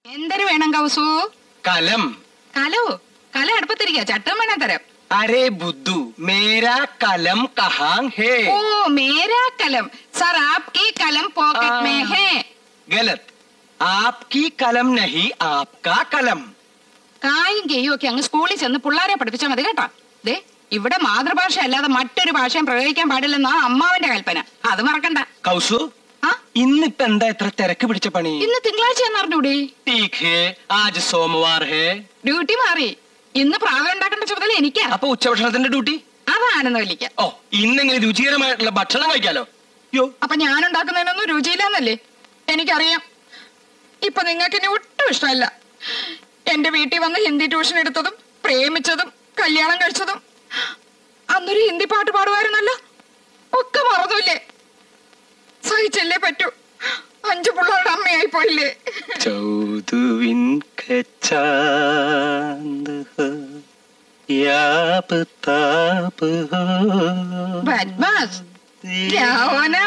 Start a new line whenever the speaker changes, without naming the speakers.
എന്തൊരു വേണം കൗസു?
കലം.
കലോ? കല അടുപ്പത്തിരിക്കുക, ചട്ടും വേണം തരാം.
अरे बुद्धू, मेरा कलम कहाँ है?
ओ मेरा कलम सर, आपकी कलम पॉकेट में है.
गलत. आपकी कलम नहीं, आपका कलम.
കായും കെയ്യും ഒക്കെ അങ്ങ് സ്കൂളിൽ ചെന്ന് പിള്ളേരെ പഠിപ്പിച്ചാൽ മതി കേട്ടോ. ദേ, ഇവിടെ മാതൃഭാഷ അല്ലാതെ മറ്റൊരു ഭാഷയും പ്രയോഗിക്കാൻ പാടില്ലെന്നാ അമ്മാവന്റെ കൽപ്പന. അത് മറക്കണ്ട.
കൗസു,
ആ
ഇന്നിപ്പോ എന്താ ഇത്ര തിരക്ക് പിടിച്ച പണി?
ഇന്ന് തിങ്കളാഴ്ച എന്നറിഞ്ഞൂടി?
ठीक है, आज सोमवार है.
ഡ്യൂട്ടി മാറി. ഇന്ന് പ്രാതം ഉണ്ടാക്കേണ്ട ചുമതല എനിക്കാ.
അപ്പൊ ഉച്ചഭക്ഷണത്തിന്റെ ഡ്യൂട്ടി?
അതാണെന്നല്ലിക്ക.
ഓ, ഇന്നെങ്കിലും രുചികരമായിട്ടുള്ള ഭക്ഷണം കഴിക്കാലോ. യോ,
അപ്പൊ ഞാൻ ഉണ്ടാക്കുന്നതിനൊന്നും രുചിയില്ലെന്നല്ലേ? എനിക്കറിയാം. ഇപ്പൊ നിങ്ങൾക്ക് എന്നെ ഒട്ടും ഇഷ്ടമല്ല. എന്റെ വീട്ടിൽ വന്ന് ഹിന്ദി ട്യൂഷൻ എടുത്തതും പ്രേമിച്ചതും കല്യാണം കഴിച്ചതും അന്നൊരു ഹിന്ദി പാട്ട് പാടുമായിരുന്നല്ലോ, ഒക്കെ മറന്നില്ലേ? സഹിച്ചല്ലേ പറ്റൂ. 5 പിള്ളേരുടെ അമ്മയായി പോയില്ലേ?
ചൗദുവിൻ കച്ചാന്ത് ഹോ യാബ് താബ് ഹോ
ബദ്മാസ്. ക്യാ ഹോനാ?